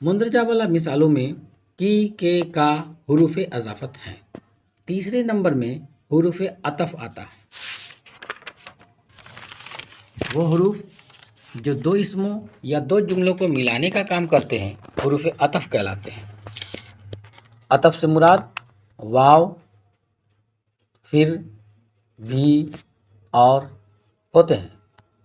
مندرجہ والا مثالوں میں کی کے کا حروف اضافت ہیں۔ تیسرے نمبر میں حروف عطف آتا ہے۔ وہ حروف جو دو اسموں یا دو جملوں کو ملانے کا کام کرتے ہیں حروف عطف کہلاتے ہیں۔ عطف سے مراد واو، پھر، بھی اور ہوتے ہیں۔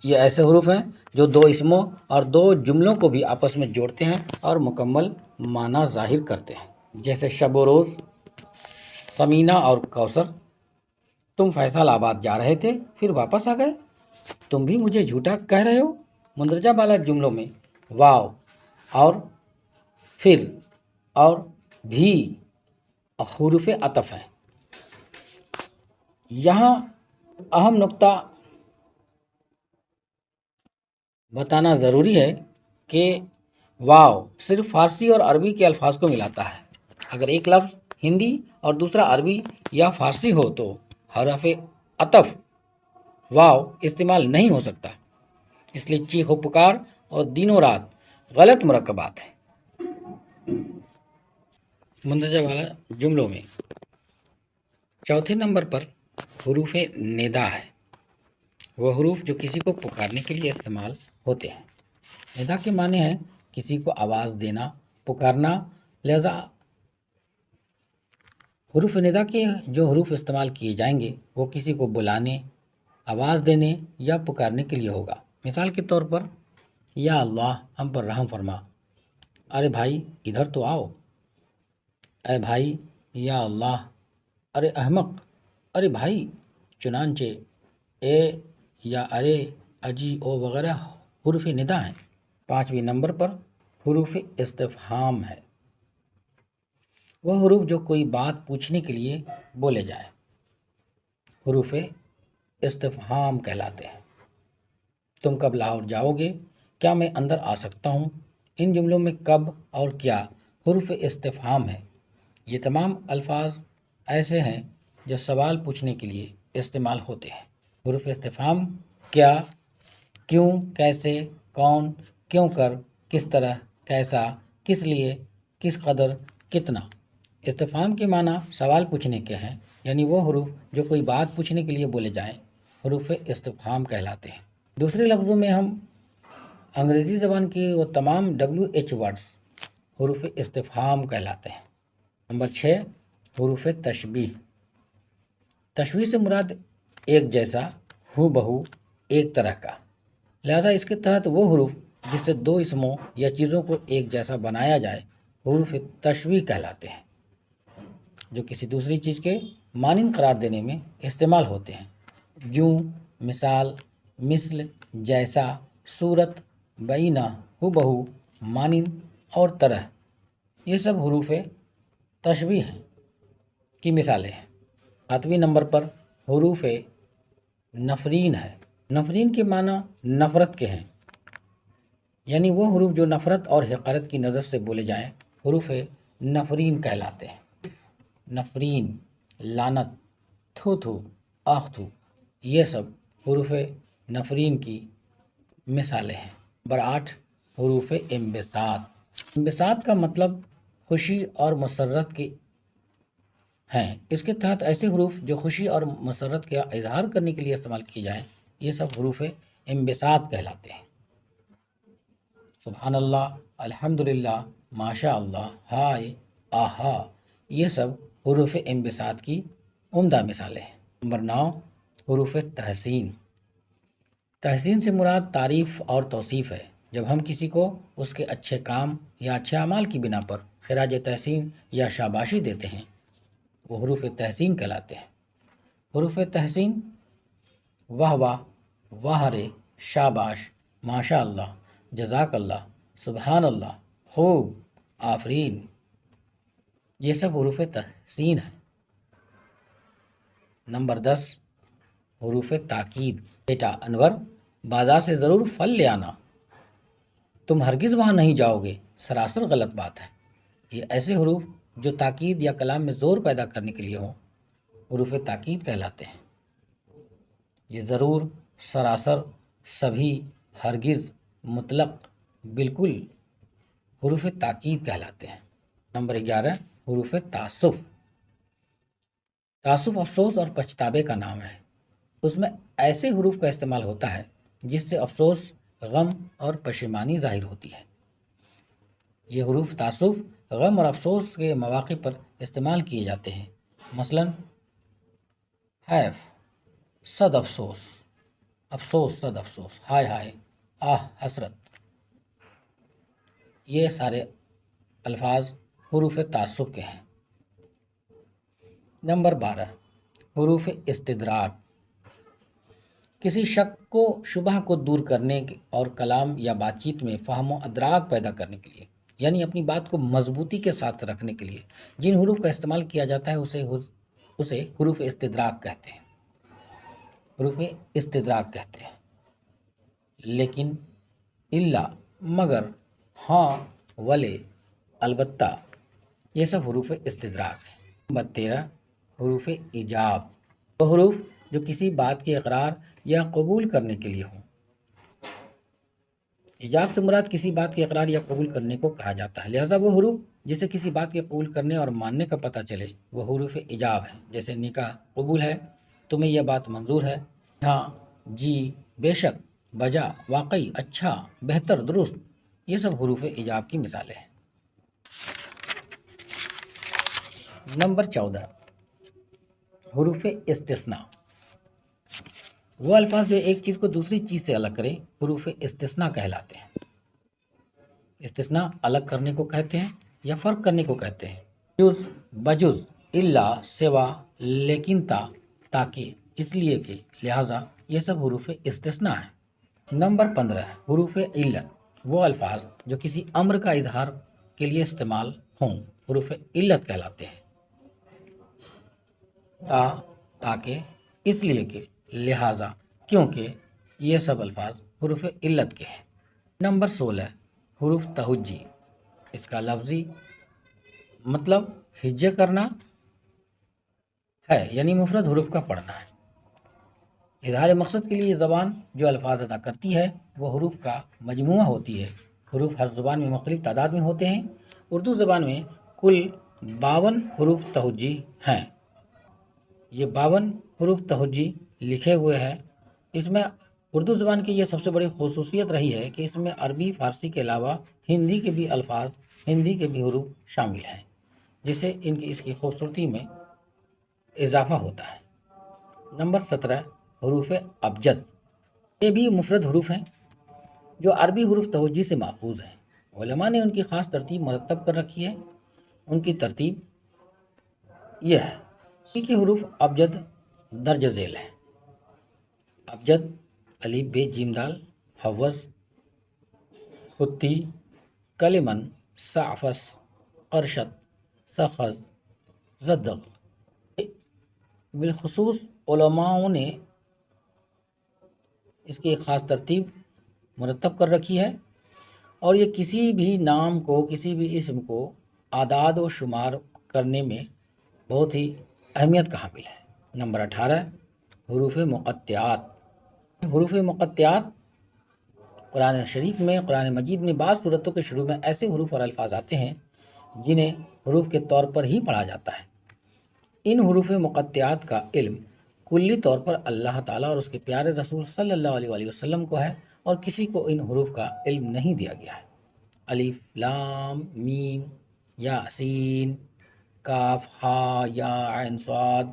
یہ ایسے حروف ہیں جو دو اسموں اور دو جملوں کو بھی آپس میں جوڑتے ہیں اور مکمل معنی ظاہر کرتے ہیں، جیسے شب و روز، سمینہ اور کوثر۔ تم فیصل آباد جا رہے تھے پھر واپس آ گئے، تم بھی مجھے جھوٹا کہہ رہے ہو۔ مندرجہ بالا جملوں میں واو اور پھر اور بھی حروف عطف ہیں۔ یہاں اہم نقطہ بتانا ضروری ہے کہ واو صرف فارسی اور عربی کے الفاظ کو ملاتا ہے۔ اگر ایک لفظ ہندی اور دوسرا عربی یا فارسی ہو تو حرف عطف واو استعمال نہیں ہو سکتا، اس لیے چیخ و پکار اور دن و رات غلط مرکبات ہیں۔ مندرجہ والا جملوں میں چوتھے نمبر پر حروف ندا ہے۔ وہ حروف جو کسی کو پکارنے کے لیے استعمال ہوتے ہیں۔ ندا کے معنی ہے کسی کو آواز دینا، پکارنا، لہذا حروف ندا کے جو حروف استعمال کیے جائیں گے وہ کسی کو بلانے، آواز دینے یا پکارنے کے لیے ہوگا۔ مثال کے طور پر یا اللہ ہم پر رحم فرما، ارے بھائی ادھر تو آؤ، اے بھائی، یا اللہ، ارے احمق، ارے بھائی۔ چنانچہ اے یا ارے، اجی، او وغیرہ حروف ندا ہیں۔ پانچویں نمبر پر حروف استفہام ہے۔ وہ حروف جو کوئی بات پوچھنے کے لیے بولے جائیں حروف استفہام کہلاتے ہیں۔ تم کب لاہور جاؤ گے؟ کیا میں اندر آ سکتا ہوں؟ ان جملوں میں کب اور کیا حروف استفہام ہے۔ یہ تمام الفاظ ایسے ہیں جو سوال پوچھنے کے لیے استعمال ہوتے ہیں۔ حروف استفہام کیا، کیوں، کیسے، کون، کیوں کر، کس طرح، کیسا، کس لیے، کس قدر، کتنا۔ استفہام کے معنی سوال پوچھنے کے ہیں، یعنی وہ حروف جو کوئی بات پوچھنے کے لیے بولے جائیں حروف استفہام کہلاتے ہیں۔ دوسرے لفظوں میں ہم انگریزی زبان کی وہ تمام WH ورڈز حروف استفہام کہلاتے ہیں۔ نمبر 6 حروف تشبیہ۔ تشبیہ سے مراد ایک جیسا، ہو بہو، ایک طرح کا۔ لہذا اس کے تحت وہ حروف جس سے دو اسموں یا چیزوں کو ایک جیسا بنایا جائے حروف تشبیہ کہلاتے ہیں، جو کسی دوسری چیز کے مانند قرار دینے میں استعمال ہوتے ہیں۔ یوں، مثال، مثل، جیسا، صورت، بعینہ، ہو بہو، مانند اور طرح، یہ سب حروف تشبیہ ہیں کی مثالیں ہیں۔ 7ویں نمبر پر حروف نفرین ہے۔ نفرین کے معنی نفرت کے ہیں، یعنی وہ حروف جو نفرت اور حقارت کی نظر سے بولے جائیں حروف نفرین کہلاتے ہیں۔ نفرین، لعنت، تھو تھو، آخ تھو، یہ سب حروف نفرین کی مثالیں ہیں۔ نمبر 8 حروف انبساط۔ انبساط کا مطلب خوشی اور مسرت کی ہیں۔ اس کے تحت ایسے حروف جو خوشی اور مسرت کا اظہار کرنے کے لیے استعمال کیے جائیں یہ سب حروف انبساط کہلاتے ہیں۔ سبحان اللہ، الحمدللہ، ماشاء اللہ، ہائے، آہا، یہ سب حروف انبساط کی عمدہ مثالیں ہیں۔ نمبر 9 حروف تحسین۔ تحسین سے مراد تعریف اور توصیف ہے۔ جب ہم کسی کو اس کے اچھے کام یا اچھے اعمال کی بنا پر خراج تحسین یا شاباشی دیتے ہیں وہ حروف تحسین کہلاتے ہیں۔ حروف تحسین واہ واہ، واہ رے، شاباش، ماشاء اللہ، جزاک اللہ، سبحان اللہ، خوب، آفرین، یہ سب حروف تحسین ہیں۔ نمبر 10 حروف تاکید۔ بیٹا انور، بازار سے ضرور پھل لے آنا، تم ہرگز وہاں نہیں جاؤ گے، سراسر غلط بات ہے۔ یہ ایسے حروف جو تاکید یا کلام میں زور پیدا کرنے کے لیے ہوں حروف تاکید کہلاتے ہیں۔ یہ ضرور، سراسر، سبھی، ہرگز، مطلق، بالکل حروف تاکید کہلاتے ہیں۔ نمبر 11 حروف تعسف۔ تعسف افسوس اور پچھتاوے کا نام ہے۔ اس میں ایسے حروف کا استعمال ہوتا ہے جس سے افسوس، غم اور پشیمانی ظاہر ہوتی ہے۔ یہ حروف تعسف غم اور افسوس کے مواقع پر استعمال کیے جاتے ہیں۔ مثلاً حیف، صد افسوس، افسوس صد افسوس، ہائے ہائے، آہ حسرت۔ یہ سارے الفاظ حروف تعسف کے ہیں۔ نمبر 12 حروف استدراک۔ کسی شک کو شبہ کو دور کرنے اور کلام یا بات چیت میں فہم و ادراک پیدا کرنے کے لیے، یعنی اپنی بات کو مضبوطی کے ساتھ رکھنے کے لیے جن حروف کا استعمال کیا جاتا ہے اسے حروف استدراک کہتے ہیں۔ حروف استدراک کہتے ہیں۔ لیکن، الا، مگر، ہاں، ولے، البتہ، یہ سب حروف استدراک ہیں۔ نمبر 13 حروف ایجاب۔ وہ حروف جو کسی بات کے اقرار یا قبول کرنے کے لیے ہوں۔ ایجاب سے مراد کسی بات کے اقرار یا قبول کرنے کو کہا جاتا ہے، لہذا وہ حروف جسے کسی بات کے قبول کرنے اور ماننے کا پتہ چلے وہ حروف ایجاب ہیں۔ جیسے نکاح قبول ہے، تمہیں یہ بات منظور ہے، ہاں، جی، بے شک، بجا، واقعی، اچھا، بہتر، درست، یہ سب حروف ایجاب کی مثالیں ہیں۔ نمبر 14 حروف استثناء۔ وہ الفاظ جو ایک چیز کو دوسری چیز سے الگ کرے حروف استثناء کہلاتے ہیں۔ استثناء الگ کرنے کو کہتے ہیں یا فرق کرنے کو کہتے ہیں۔ جز، بجز، الا، سوا، لیکن، تاکہ، اس لیے کہ، لہذا، یہ سب حروف استثناء ہیں۔ نمبر 15 حروف علت۔ وہ الفاظ جو کسی امر کا اظہار کے لیے استعمال ہوں حروف علت کہلاتے ہیں۔ تاکہ، اس لیے کہ، لہذا، کیونکہ، یہ سب الفاظ حروف علت کے ہیں۔ نمبر 16 حروف تہجی۔ اس کا لفظی مطلب ہجے کرنا ہے، یعنی مفرد حروف کا پڑھنا ہے۔ اظہار مقصد کے لیے زبان جو الفاظ ادا کرتی ہے وہ حروف کا مجموعہ ہوتی ہے۔ حروف ہر زبان میں مختلف تعداد میں ہوتے ہیں۔ اردو زبان میں کل 52 حروف تہجی ہیں۔ یہ 52 حروف تہجی لکھے ہوئے ہیں۔ اس میں اردو زبان کی یہ سب سے بڑی خصوصیت رہی ہے کہ اس میں عربی، فارسی کے علاوہ ہندی کے بھی الفاظ، ہندی کے بھی حروف شامل ہیں، جس سے اس کی خوبصورتی میں اضافہ ہوتا ہے۔ نمبر 17 حروف ابجد۔ یہ بھی مفرد حروف ہیں جو عربی حروف تہجی سے ماخوذ ہیں۔ علماء نے ان کی خاص ترتیب مرتب کر رکھی ہے۔ ان کی ترتیب یہ ہے کہ حروف ابجد درج ذیل ہیں۔ ابجد الف ب ج د حوض، خطی، کلمن، صعفس، قرشت، سخز، زدق۔ بالخصوص علماء نے اس کی ایک خاص ترتیب مرتب کر رکھی ہے، اور یہ کسی بھی نام کو، کسی بھی اسم کو اعداد و شمار کرنے میں بہت ہی اہمیت کا حامل ہے۔ نمبر 18 حروف مقطعات۔ حروف مقطعات قرآن شریف میں، قرآن مجید میں بعض صورتوں کے شروع میں ایسے حروف اور الفاظ آتے ہیں جنہیں حروف کے طور پر ہی پڑھا جاتا ہے۔ ان حروف مقطعات کا علم کلی طور پر اللہ تعالیٰ اور اس کے پیارے رسول صلی اللہ علیہ وآلہ وسلم کو ہے، اور کسی کو ان حروف کا علم نہیں دیا گیا ہے۔ الف، لام، میم، یاسین، کاف، ہا، یا، عین، صاد،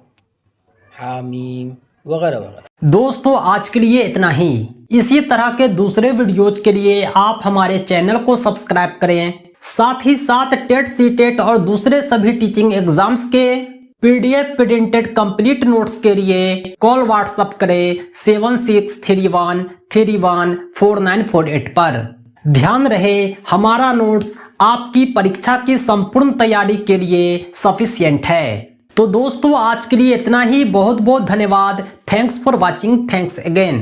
حامیم، وغیرہ وغیرہ۔ دوستو آج کے لیے اتنا ہی۔ اسی طرح کے دوسرے ویڈیوز کے لیے آپ ہمارے چینل کو سبسکرائب کریں، ساتھ ہی ساتھ ٹیٹ سی ٹیٹ اور دوسرے سبھی ٹیچنگ ایگزامز کے PDF پرنٹڈ کمپلیٹ نوٹس کے لیے کال واٹس اپ کریں 7631314948 پر۔ دھیان رہے ہمارا نوٹس آپ کی پریکشا کی سمپورن تیاری کے لیے سفیشینٹ ہے۔ تو دوستو آج کے لیے اتنا ہی۔ بہت بہت دھنیواد۔ Thanks for watching. Thanks again.